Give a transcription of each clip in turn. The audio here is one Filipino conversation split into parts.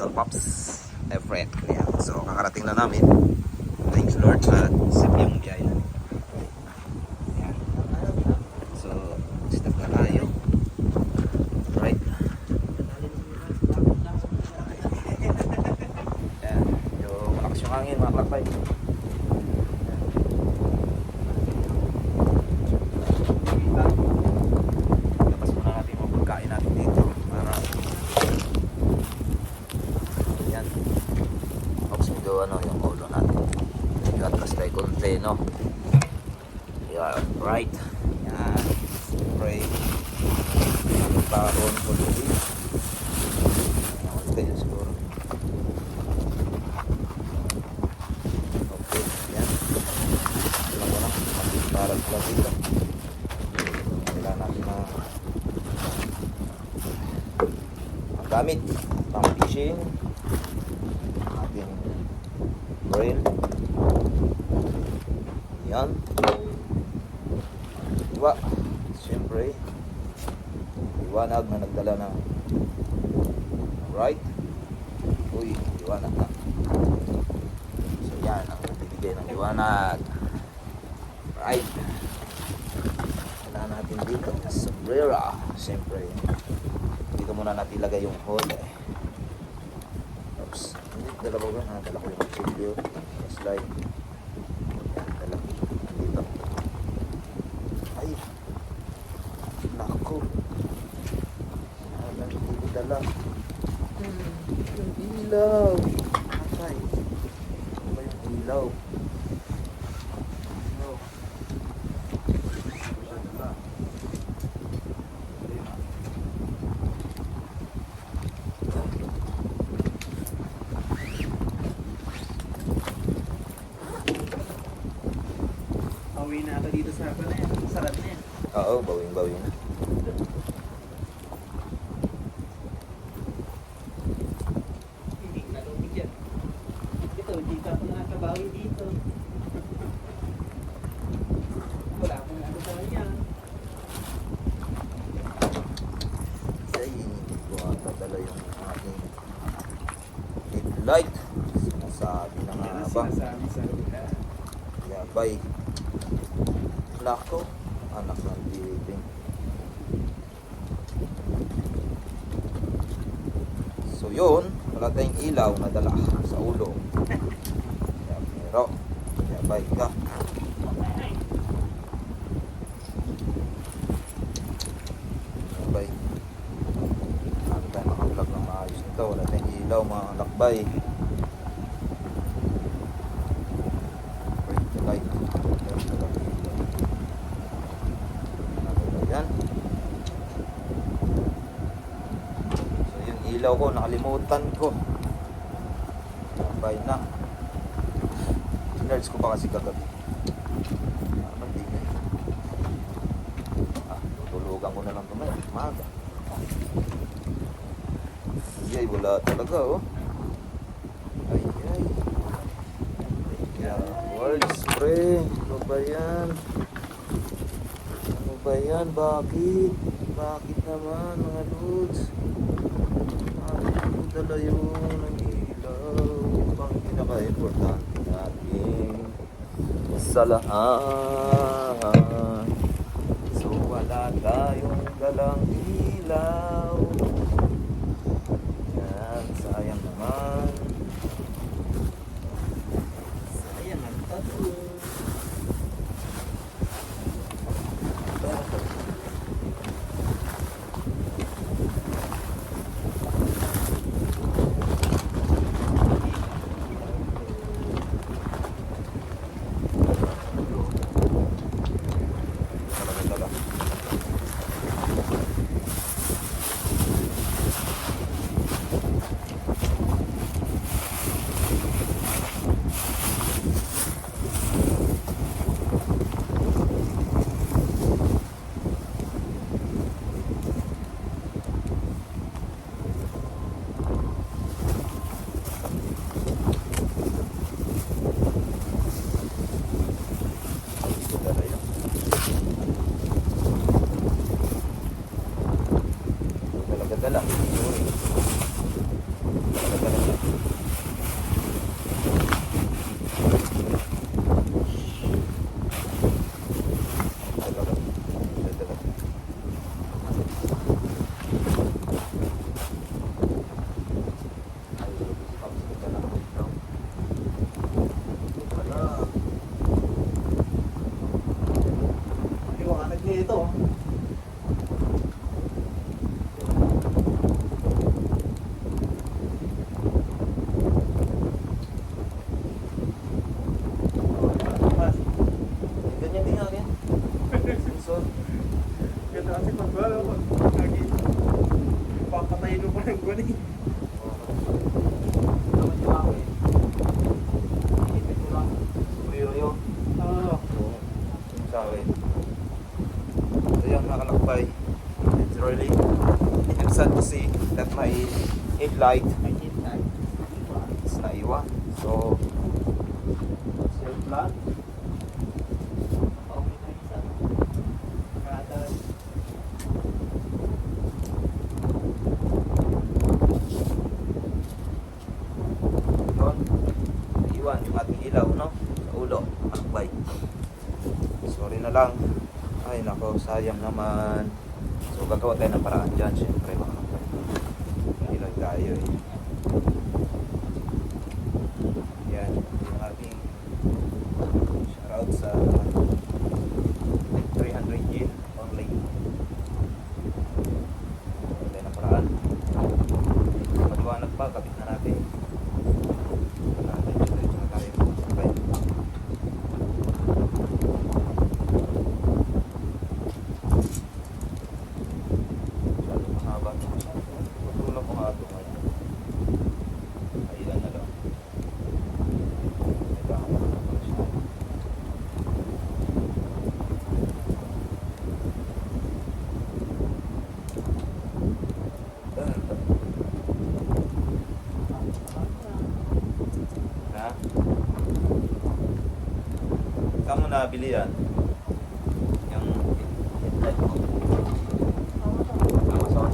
Pops Efren. Ayan. So kakarating na namin. Thanks Lord sa sip yung biyaya namin. Ayan. So step na tayo. Right. Ayan. Yung malakas yung hangin mga klakbay. Ano yung ulo natin i-atlas tayo konti, no? Yeah, right. Yan, spray taon ko dito kayo siguro. Okay, yan lang mo lang magparag lang dito. Kailangan natin magamit pang fishing ating rail. Yan. Diba? Siyempre, liwanag na nagdala ng right. Uy, liwanag na. So yan ang bibigay ng liwanag. Right. Kailangan natin dito sombrero. Siyempre, dito muna natin ilagay yung hole. Oops. Dala ko ba? Dala ko yung video. Slide. Dala. Dito. Ay. Nako. Hindi ko dala. Yung ilaw. Atay. Ano ba yung ilaw? Bawi na ito dito sa na yan. Sarap na yan. Oo, bawing-bawi na. Hindi na lumig yan. Ito, hindi ka pa nakakabawi dito. Wala akong ano sa kanya. Kasi hindi ko atadala yung aking headlight. Sinasabi na nga Yan ang ba? sinasabi sa luha. Yabay. Nako, anak ng living. So yun, wala tayong ilaw na dala sa ulo. Pero, yabay ka. Yabay. Ano tayo makablog ng maayos nito? Wala tayong ilaw mga lakbay. Break the light. Yan. So yung ilaw ko nakalimutan ko. Sabay na. Sinerge ko pa kasi kagabi. Hindi na. Tutulugan ko na lang tumaya. Maga. Ay, wala talaga oh. Ay. Word spray. Ano ba yan? Ano ba yan? Bakit? Bakit naman mga dudes? Ano dala yung ilaw? Pang pinaka-importante natin sa lahat. So wala tayong dalang ilaw. Yan, sayang naman. Sayang ang tattoo. light. May headlight. Is naiwan. So, Self plan. Okay na isa. Kada. yun. Naiwan yung ating ilaw, no? Sa ulo. Akbay. Sorry na lang. Ay, nako, sayang naman. So, gagawa tayo ng paraan dyan, syempre, mga kapatid. Hindi lang tayo, eh. Yan, yung ating shoutout sa 300 yen only. Gagawa tayo ng paraan. Maliwanag pa, kapit na natin. Diretso na tayo. Okay. Masyadong mahaba. Tutulong ko nga ito ngayon. Kailan na lang. Kailangan mo na pala siya. Ha? Saan mo nabili yan? Yung headlight mo? Amazon?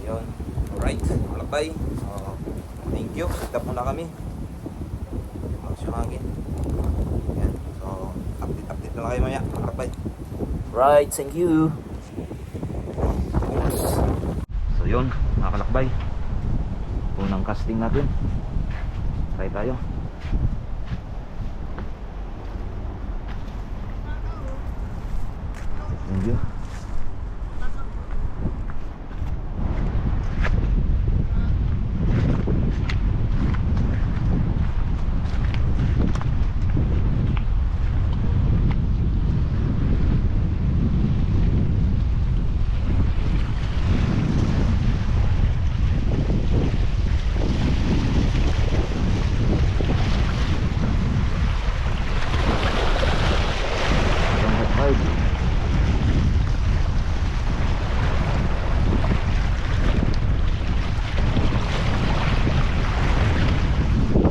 Yun. Alright. Malakbay. So, thank you. Sit up muna kami. Malas yung hangin. Yan. So, update na lang kayo maya. Malakbay. Right. Thank you. Oops. So, yun. Mga kalakbay. Unang casting natin. Try tayo. Thank you.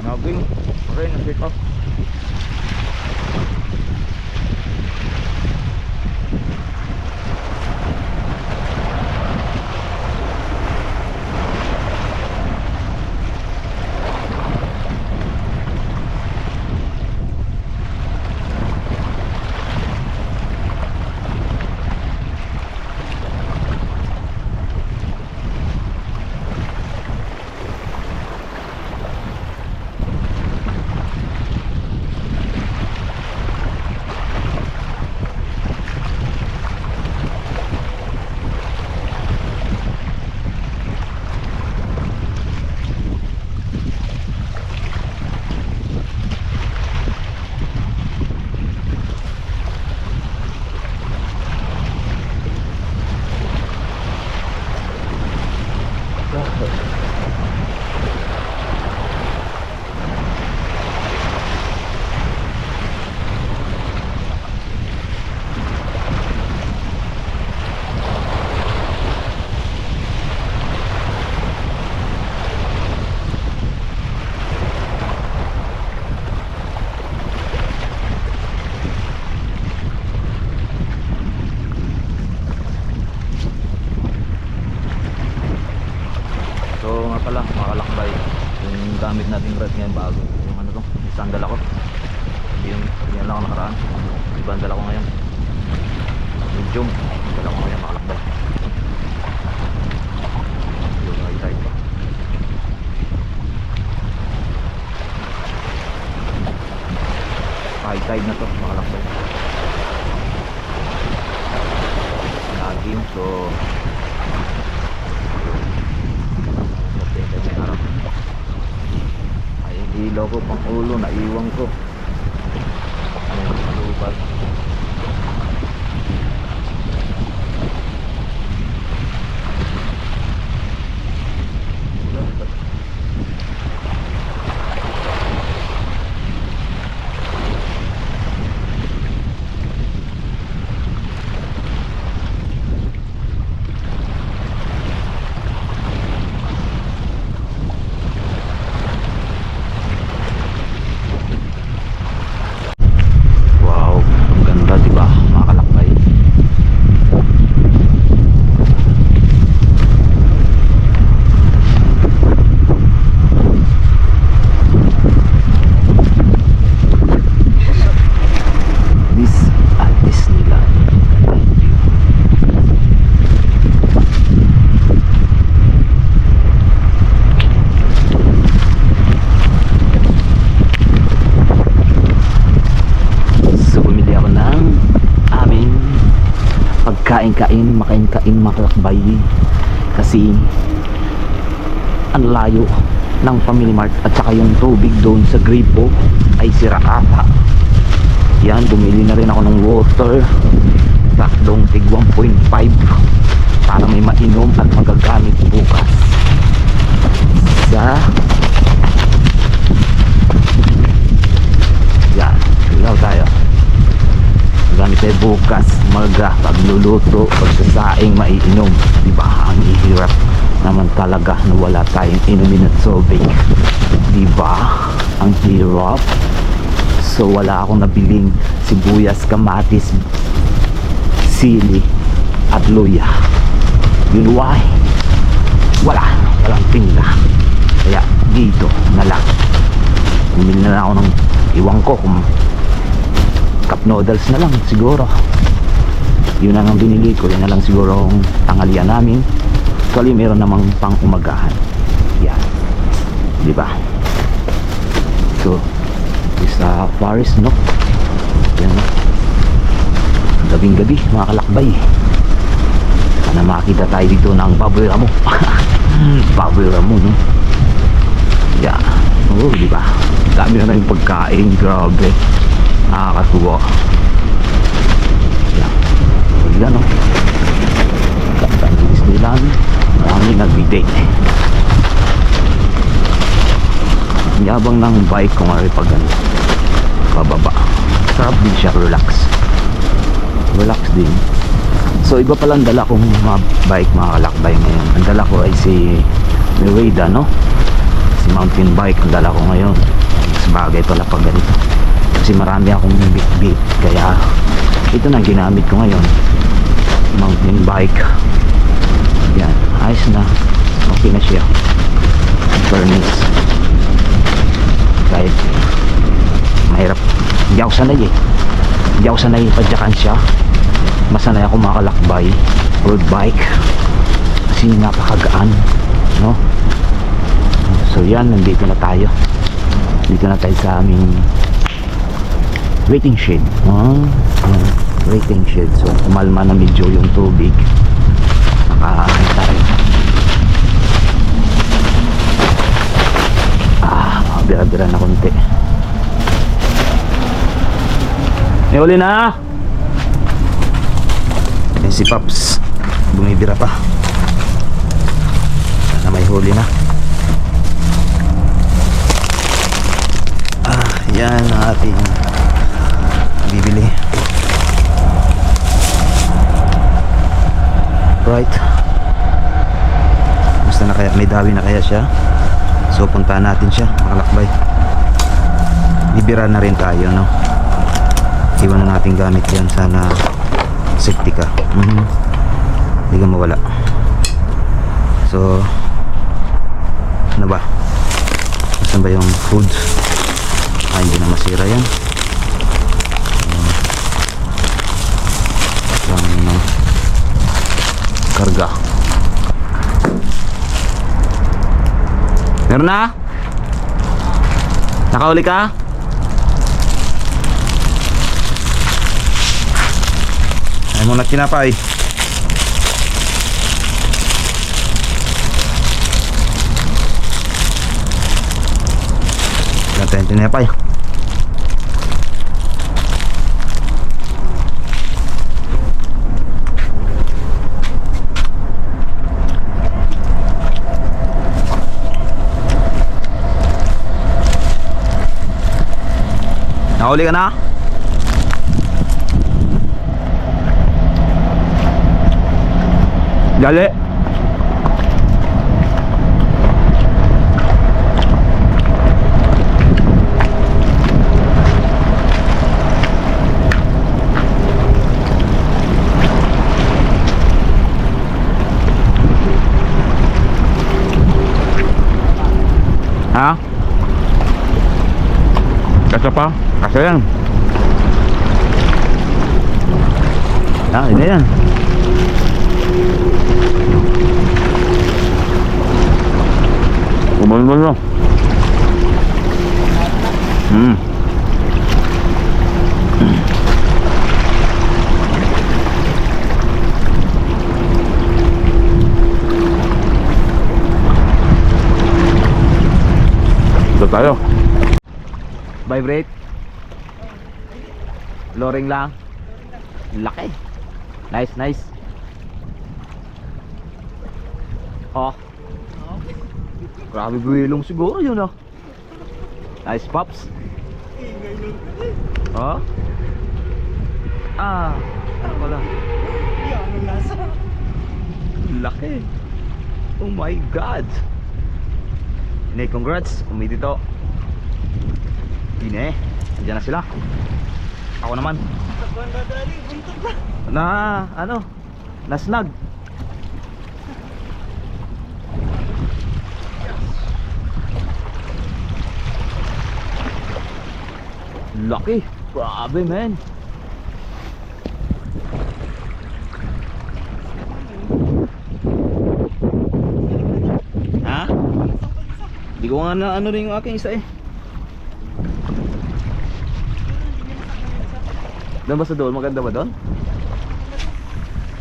Naging, okay, na-pick up. Pala mga kalakbay, yung gamit nating rod ngayon bago, yung ano to, isang dala ko, hindi yung lang ako nakaraan, ibang dala ko ngayon, medium dala ko ngayon mga kalakbay. Yung high tide pa, high tide na to mga kalakbay, laging. So ay ilaw ko pang ulo, naiwan ko. Ayun, lubat. makain-kain makalakbay kasi ang layo ng Family Mart at saka yung tubig doon sa gripo ay sira ata. Yan, bumili na rin ako ng water takdong tig 1.5 para may mainom at magagamit bukas sa yan, ilaw tayo gamit tayo bukas pagluluto, pagsasaing maiinom, diba? Ang ihirap naman talaga na wala tayong inumin at tubig, diba? Ang hirap. So wala akong nabiling sibuyas, kamatis, sili at luya. Yun why walang tinda, kaya dito na lang bumili na lang ako ng iwan ko kung cup noodles na lang siguro. Yun na lang binili ko, yun na lang siguro ang tanghalian namin. Actually meron namang pang umagahan yan, diba? So sa forest, no? Yan, no? Gabing gabi mga kalakbay, sana makita tayo dito ng baboy ramo. Baboy ramo, no? Yan, oh, diba? Dami na yung pagkain, grabe, nakakatuwa. Yan, yan, no? Kapag Disneyland, maraming nag-date. Yabang ng bike kung ano pag ano, pababa. Sarap din siya, relax din. So iba palang dala kong mga bike mga kalakbay ngayon. Ang dala ko ay si Merida, no? Si mountain bike ang dala ko ngayon. Mas bagay pala pag ganito kasi marami akong bit kaya ito na ginamit ko ngayon, mountain bike. Yan, ayos na, okay na siya. Furnace kahit mahirap, hindi ako sanay padyakan siya. Masanay ako makalakbay road bike kasi napakagaan, no? So yan, nandito na tayo sa aming waiting shed. Waiting shed. So umalma na medyo yung tubig, nakahanta rin. Bira-bira na konti. May uli na. Ayan si Paps, bumibira pa. Sana may huli na. Yan ang ating bibili. Right. Gusto na kaya, may dawi na kaya siya. So puntahan natin siya, makalakbay. Bibira na rin tayo, no? Iwan na natin gamit yan, sana safety ka. Hindi ka mawala. So ano ba? Saan ba yung food? Hindi na masira yan. Lang karga. Meron na? Nakauli ka? Ay mo na kinapay. Natin tinapay. Nakahuli ka na? Dali. Ha? Kasa pa? Kasa yan. Ini yan. Kumain mo. Dito tayo. Vibrate. Loring lang. Laki. Nice, nice. Oh. Grabe buwilong siguro yun ah. Nice pops. Oh. Ah. Ano pala? Laki. Oh my God. Nay, congrats. Umiti to. Dine. Andiyan na sila. Ako naman. Na, ano? Nasnag. Laki. Grabe, man. Ha? Hindi ko nga na ano rin yung aking isa eh. Doon ba sa doon? Maganda ba doon?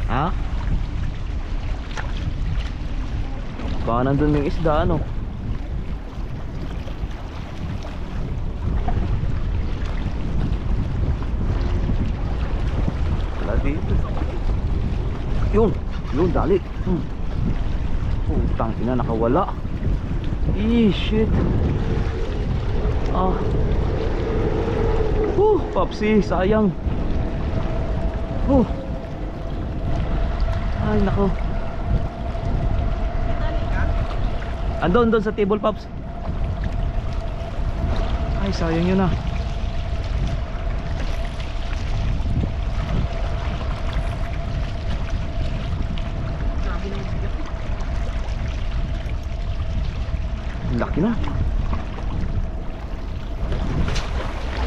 Ha? Baka nandun yung isda ano? Wala dito. Yun, dali. Putang ina, nakawala. Shit. Ah. Papsi, sayang. Ay, nako. Andun, doon sa table, Pops. Ay, sayang yun ah. Laki na.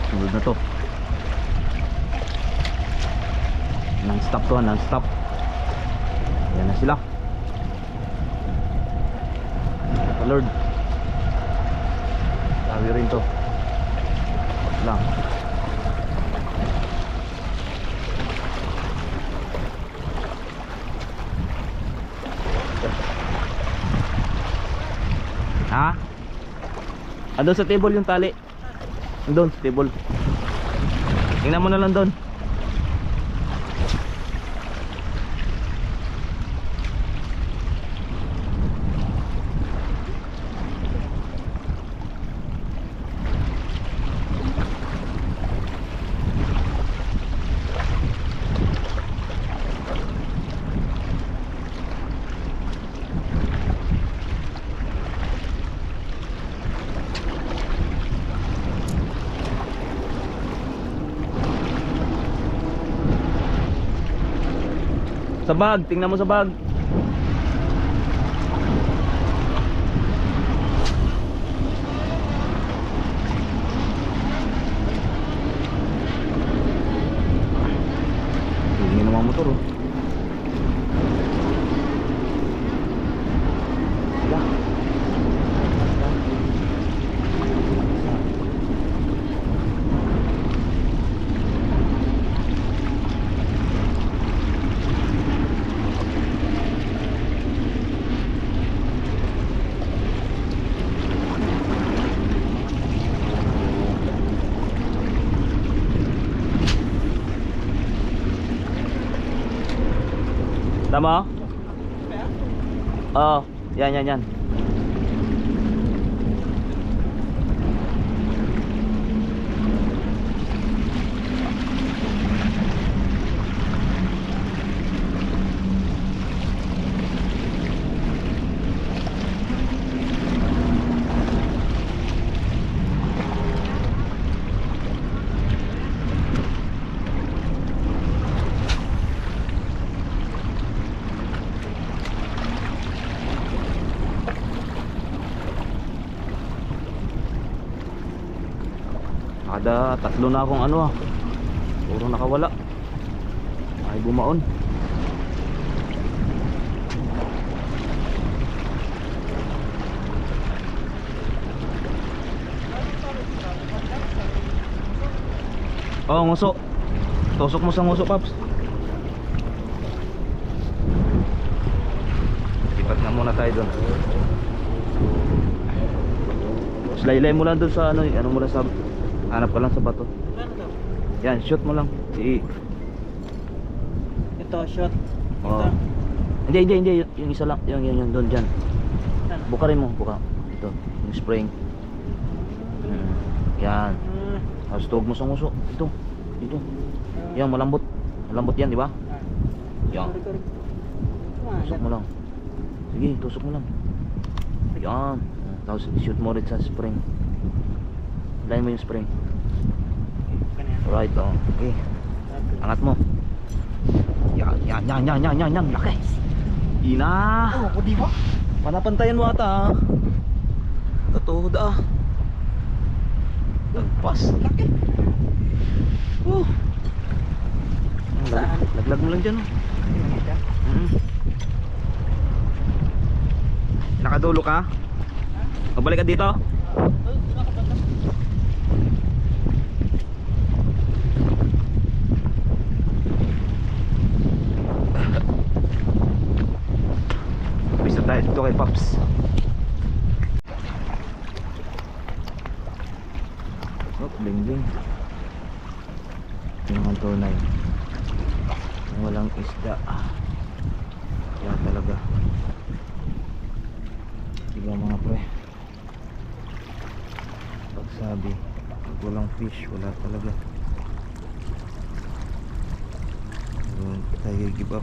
Sunod na to. Non-stop to, non-stop. Ayan na sila. Lord. Sabi rin to. Lang. Ha? Andun sa table yung tali. Andun sa table. Tingnan mo na lang doon. Sa bag, tingnan mo sa bag. Tingin naman motor oh. Wala. Tama? Oo, yan. Kada tatlo na akong ano ah. Puro nakawala. Ay bumaon. Oh, nguso. Tusok mo sa nguso, Paps. Lipat na muna tayo doon. Laylay mo lang dun sa ano, ano mo lang sa, hanap ka lang sa bato. Ano to? Yan, shoot mo lang. Ito, shot. Oh. Ito. Hindi, yung isa lang, yung doon dyan. Ano? Bukarin mo, buka. Ito, yung spring. Yan. Tapos tuwag mo sa nguso. Ito, dito. Yan, malambot. Malambot yan, di ba? Yan. Tusok mo lang. Sige, tusok mo lang. Yan. Tapos shoot mo rin sa spring. Lain mo yung spring. Alright, oh. Okay. Angat mo. Yan. Laki. Ina. Oh, di ba? Panapantayan mo ata. Tatuhod ah. Lagpas. Laki. Saan? Laglag mo lang dyan oh. Nakadulo ka? Magbalik ka dito? Bisa tayo dito kay Pops. Oh, bling. Yung mga tunay. Walang isda. Yan talaga. Diba mga pre? Pagsabi, pag walang fish, wala talaga. Hindi tayo give up.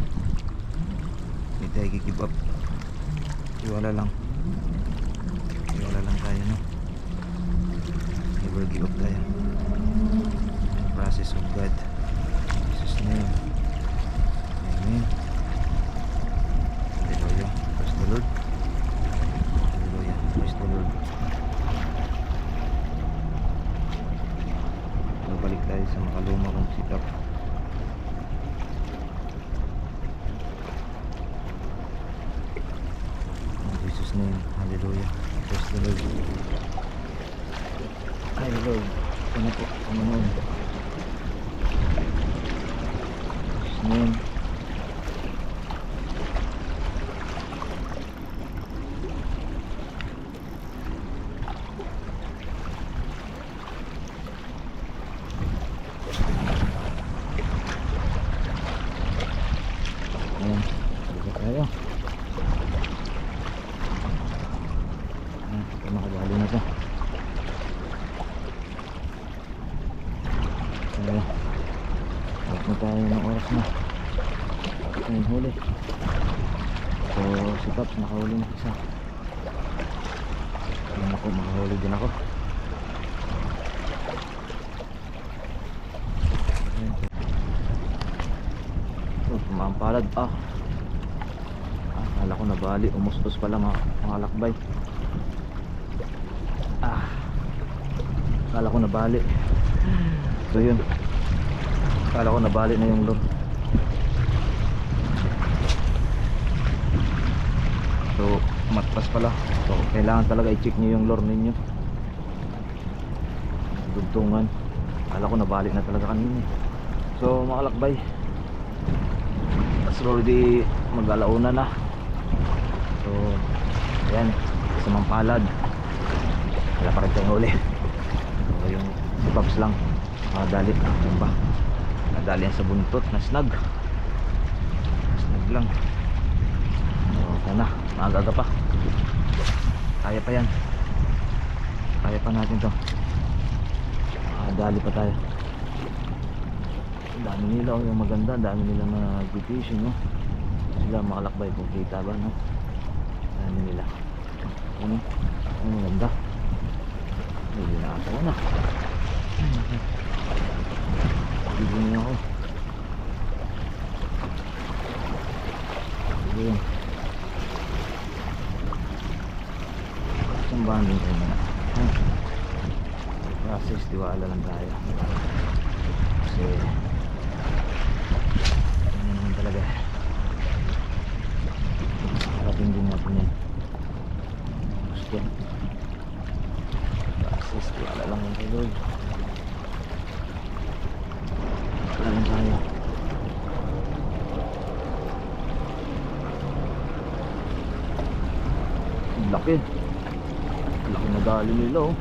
Hindi tayo give up. Iwala lang tayo, no? Never give up tayo. Process of God. Jesus name. Amen. Hallelujah. Praise the Lord. Hallelujah. Praise the Lord. Babalik tayo sa makaluma kong sikap. In Jesus name. Hallelujah. Praise the Lord. Ay Lord. Ano po? Panginoon. Jesus name. Ayan, dito tayo. Ayan, ito makabali na to. Ayan, huwag na tayo ng oras na. Ayan, huli. So, si Pops nakahuli na isa. Ayan ako, makahuli din ako. Ayan. Pumampalad akala ko nabali, umustos pala mga lakbay. Akala ko nabali. So yun, akala ko nabali na yung lure. So matpas pala. So kailangan talaga i-check nyo yung lure ninyo. Dugtungan. Akala ko nabali na talaga kanina. So mga lakbay, already mag-alauna na. So ayan, sa Mampalad wala pa rin tayong huli. So yung si Pops lang nakadali. Ano ba? Nadali yan sa buntot na snag lang. So sana, maaga pa. Kaya pa yan. Kaya pa natin to. Dali pa tayo. Dami nila, yung maganda, dami nila nag-fishing, no? Sila makalakbay kung kita ba, no? Dami nila. Ano? Ano maganda? Hindi na ako na. Hindi niya ako. Sige. Isang banding kayo na. Process, tiwala lang tayo. Kasi talaga harating din natin yan. Gusto process, wala lang yung kay Lord. Wala lang tayo. Laki na dali nila oh.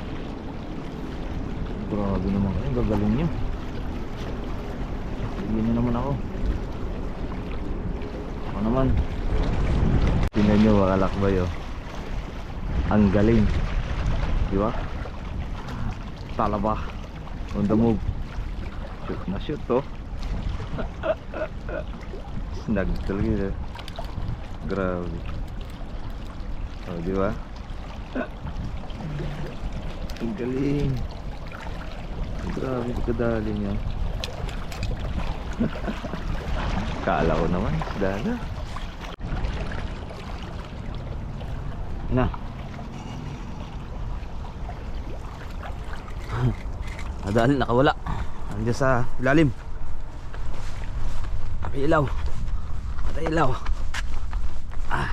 Grabe naman kayo, gagaling nyo. Sige nyo naman ako. Ako naman. Tingnan nyo mga kalakbay oh. Ang galing. Diba? Talaba. On the move. Shoot na shoot oh. Snag talaga eh. Grabe. Oh, diba? Ang galing. Grabe kadali niya. Kala ko naman, dala. Na. Nadali, nakawala. Nandiyan sa ilalim. Patay ilaw. Patay ilaw. Ah.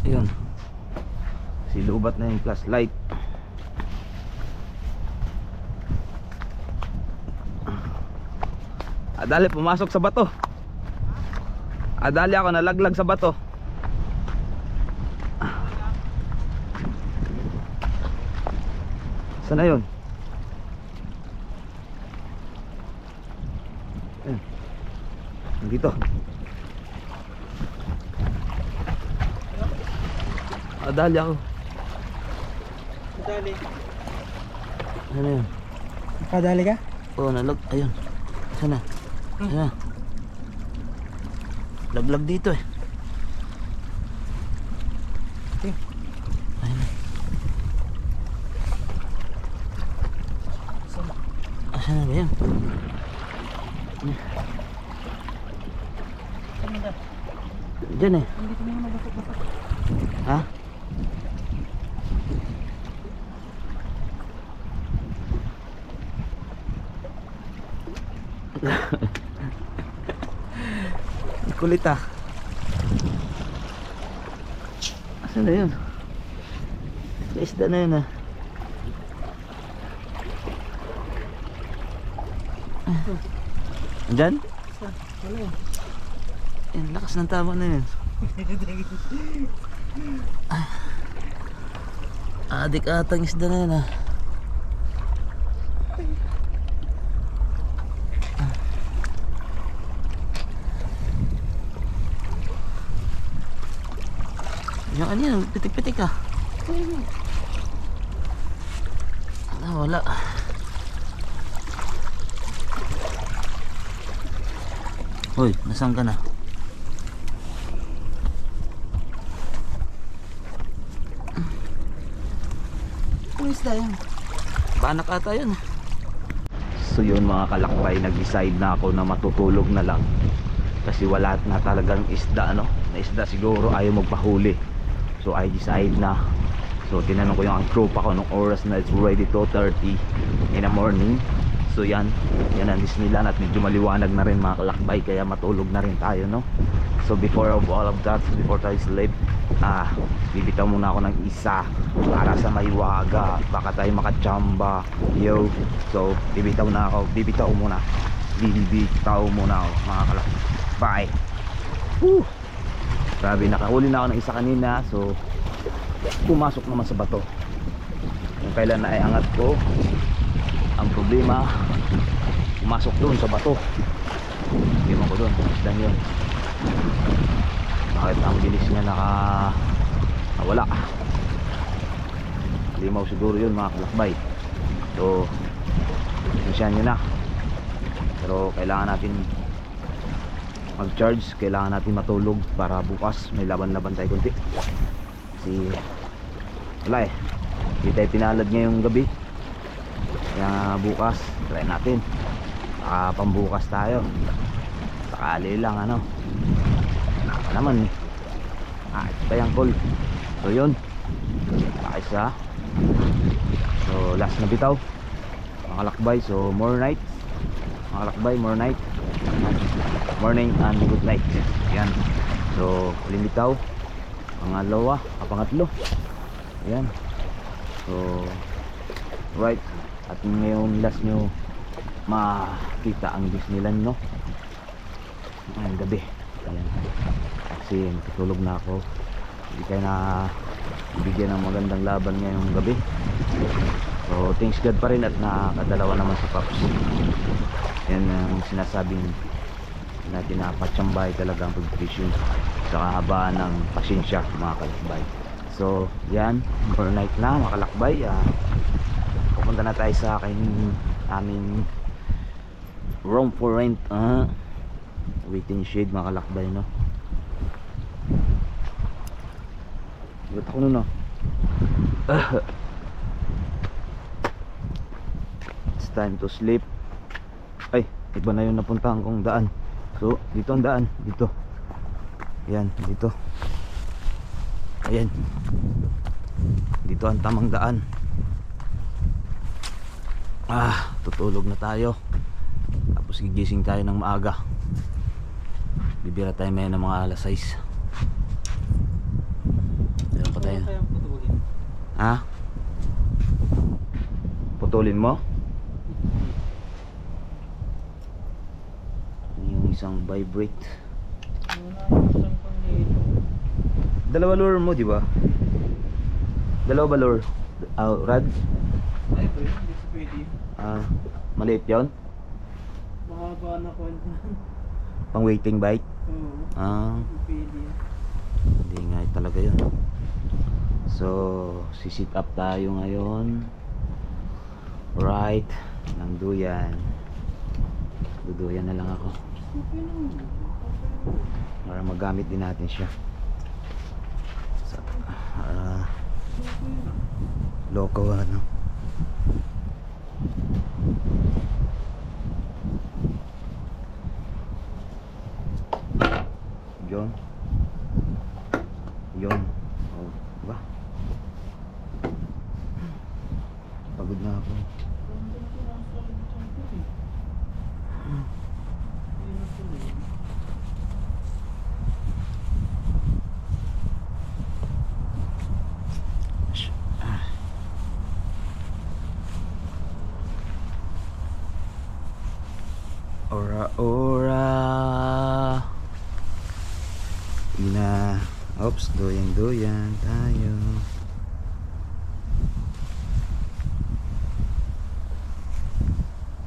Ayun. Silubat na yung flashlight. Adali, pumasok sa bato. Adali ako, nalaglag sa bato. Saan na yun? Ayun. Nandito. Adali ako. Dali. Ano yun? Nakadali ka? Oo, nalag. Ayun. Sana. Sana. Laglag dito eh. Okay. Ayun. Asan na ba yun? Saan na? Diyan eh. Hindi ko na mabasok-basok. Ha? Kulit ah. Asan na yun? Sa isda na yun ah. Andyan? Wala yun. Yan, lakas ng tama na yun. Adik atang isda na yun ah. Yung ano yun, pitik-pitik ah. Ah, wala. Hoy, nasaan ka na? Ano isda yan? Banak ata yun. So yun mga kalakbay, nag-decide na ako na matutulog na lang. Kasi wala na talagang isda, ano? Na isda siguro ayaw magpahuli. So I decide na. So tinanong ko yung ang tropa ko nung oras na it's already 2:30 in the morning. So yan ang Disneyland at medyo maliwanag na rin mga kalakbay, kaya matulog na rin tayo, no? So before of all of that, before tayo sleep, bibitaw muna ako ng isa para sa maiwaga, baka tayo makachamba. Yo, so bibitaw muna ako mga kalakbay. Woo! Grabe, nakahuli na ako ng isa kanina. So pumasok naman sa bato. Kung kailan na iangat ko, ang problema, pumasok doon sa bato. Hindi mo ko doon, isdan yun. Bakit ang bilis niya nakawala? Limaw siguro yun mga kalakbay. So isyan nyo na. Pero kailangan natin mag-charge, kailangan natin matulog para bukas may laban-laban tayo kunti. Kasi wala eh, hindi tayo pinalad ngayong gabi. Kaya bukas try natin, baka pambukas tayo, sakali lang ano. Naka naman eh, ito pa yung call. So yun, isa. So last na bitaw mga kalakbay. So more night mga kalakbay, more night, morning and good night. Yan, so limitaw pangatlo. Yan, so right, at ngayon last nyo makita ang Disneyland, no? Ngayong gabi. Ayan. Kasi matutulog na ako. Hindi kayo na bigyan ng magandang laban ngayong gabi. So thanks God pa rin at nakakadalawa naman si Pops. Yan ang sinasabing na tinapatsyambay talaga ang pag-fishing sa kahabaan ng pasensya, mga kalakbay. So yan, overnight na makalakbay. Pupunta na tayo sa aming room for rent, waiting shade, mga kalakbay, no? Ba't ako nun, no? It's time to sleep. Ay, iba na yung napuntahan kong daan. So, dito ang daan. Dito. Yan, dito. Ayan. Dito ang tamang daan. Tutulog na tayo. Tapos gigising tayo ng maaga. Bibira tayo ngayon ng mga alas 6. Meron pa tayo. Ha? Putulin mo? Yung isang vibrate. Dalawa lure mo, di ba? Dalawa ba lure? Rad? Ay, ito yun. Hindi sa pwede. Maliit yun? Mahaba na kwento. Pang waiting bite? Oo. Pwede. Hindi nga talaga yun. So, sisit up tayo ngayon. Right. Ng duyan. Duduyan na lang ako. Okay lang. Para magamit din natin siya. So, loko, ano. Yun. Yun. Oh, diba? Pagod na ako. Ora ora. Ina. Oops, doyan tayo.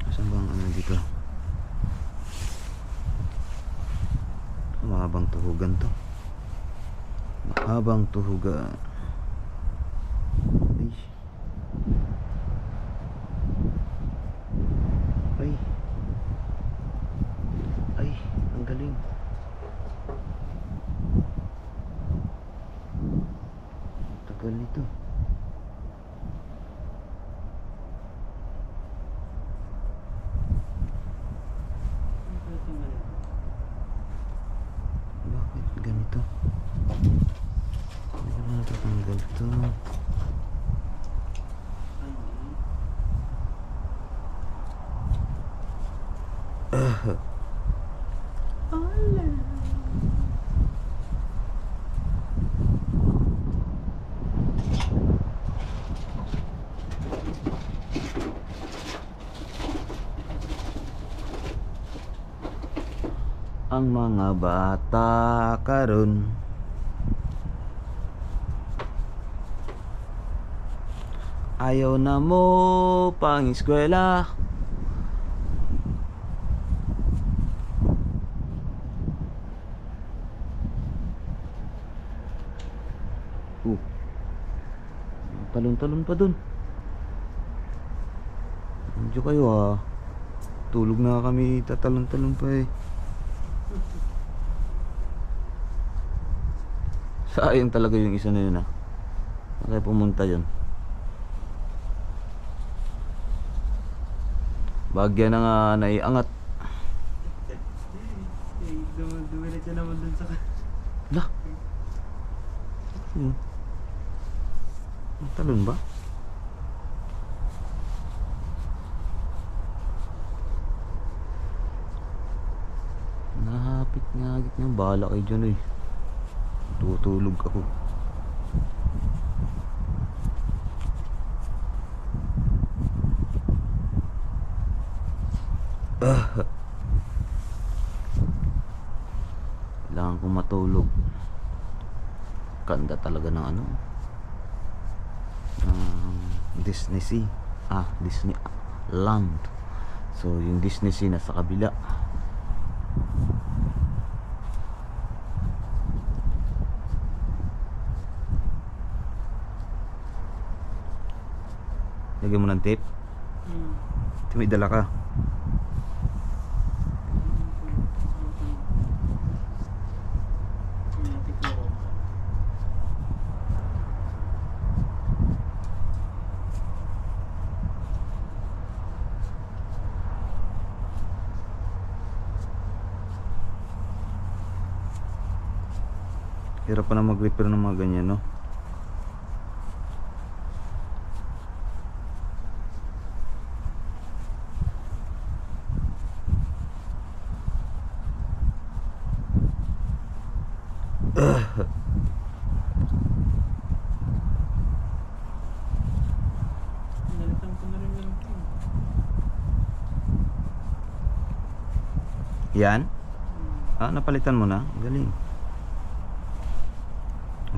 Saan bang ano dito? Mahabang tuhugan to. Mahabang tuhugan. Ay. Ay, ang galing. Tagal nito. Bakit ganito? Hindi ko na natatanggal to. Ang mga bata karon ayaw na mo pang eskwela. Talon-talon pa dun. Medyo kayo tulog na kami, tatalon-talon pa eh. Sayang talaga yung isa na yun Kaya pumunta yun. Bagya na nga naiangat. Dumiretso naman dun sa... Lah. Yun. Talon ba? Nahapit nga agit niya. Bahala kayo dyan eh. Tutulog ako. Kailangan kong matulog. Ganda talaga ng ano, Disney Sea. Disney Land. So yung Disney Sea nasa kabila. Lagyan mo ng tape. May dala ka. Hirap pa na mag-repair ng mga ganyan, no? Nalitan ko na rin lang ito. Yan? Napalitan mo na? Galing.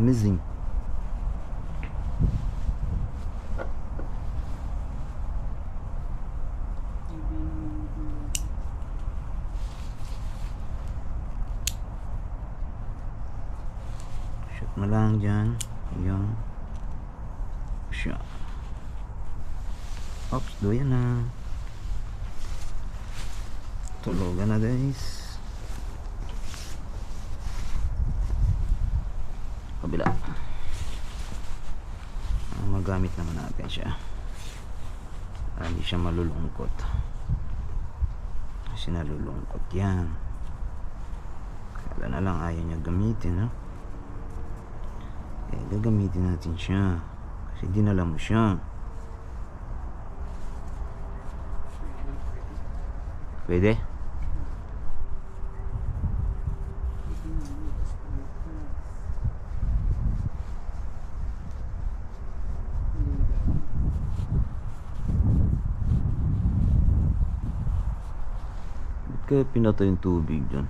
Amazing. Shoot mo lang dyan. Yan. Shot. Oops, doon na. Tulogan na guys. Kabila. Magamit naman natin siya. Hindi siya malulungkot. Kasi nalulungkot yan. Kala na lang ayaw niya gamitin, no? Gagamitin natin siya. Kasi dinala mo siya. Pwede? Kaya pinatay yung tubig dyan.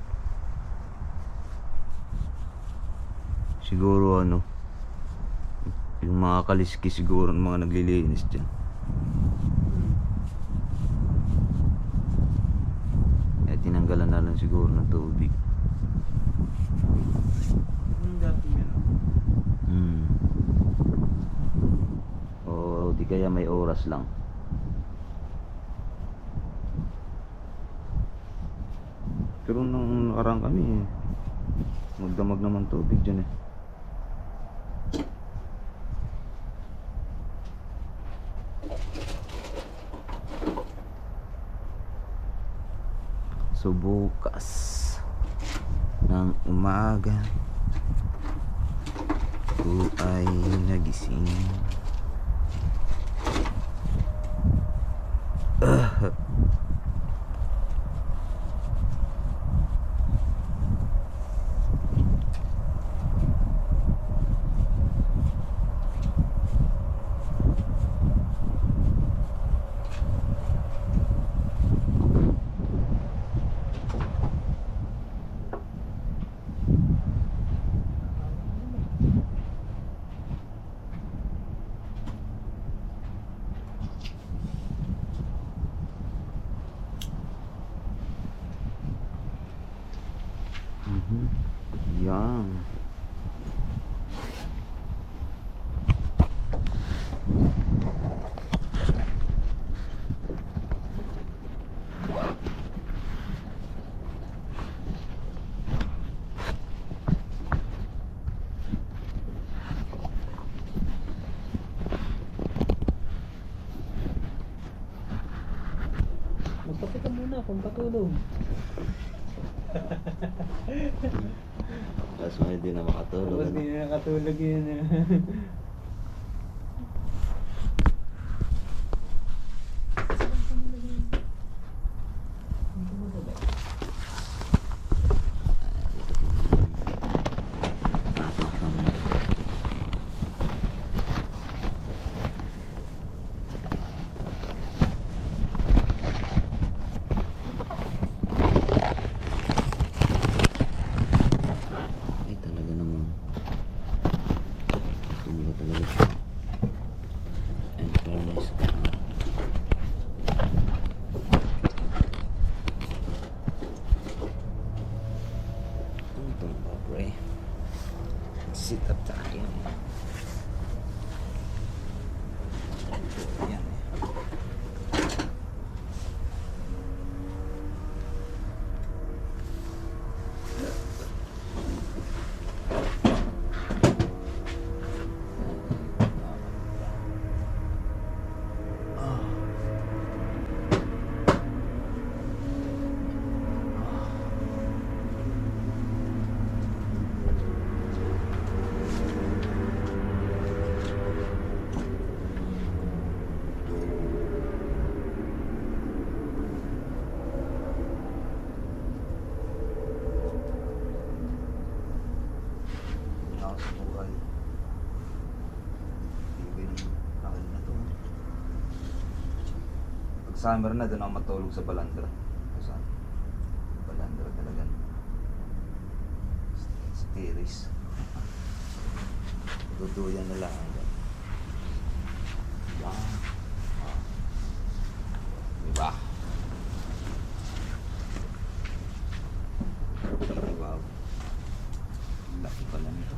Siguro ano, yung mga kaliski siguro ng mga naglilinis dyan. Kaya tinanggalan na lang siguro ng tubig. Dati meron. O di kaya may oras lang. Pero nung nakaraan kami magdamag naman tubig dyan eh. So bukas ng umaga ko ay nagising. Yan. Magkape ka muna kung patulog. Tapos may hindi na makatulog. Tapos hindi na nakatulog yun. summer na, doon ako matulog sa balandra. Sa balandra talaga. Stiris. Duduyan na lang. Wow. Diba? Wow. Laki pala nito.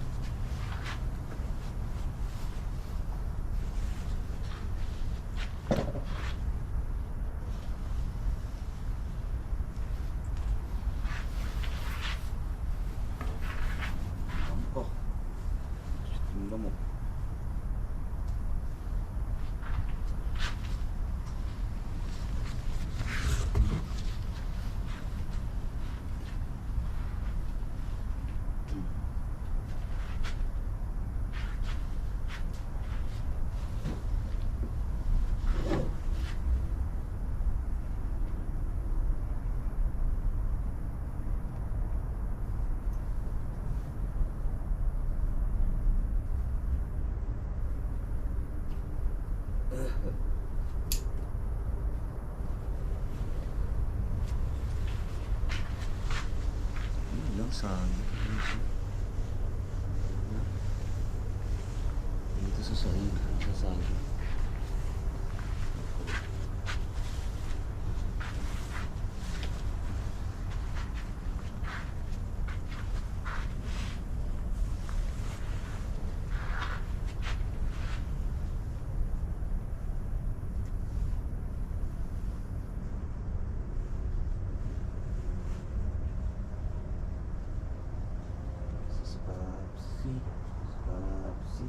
Oh. Tingnan mo. Lang sagi. Dito sa sagi. Sa sagi. Spapsi. Spapsi.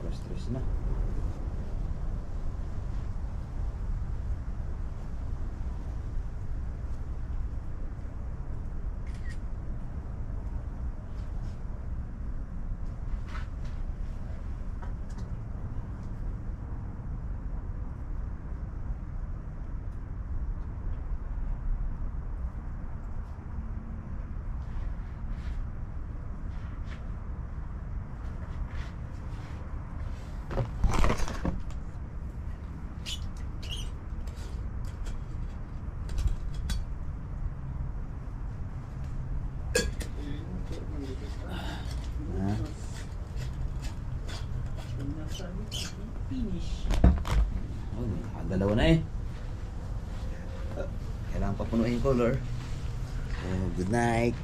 Stress na. Finish. Oh, dalawa na eh. Kailangan papunuin yung color. Oh, good night.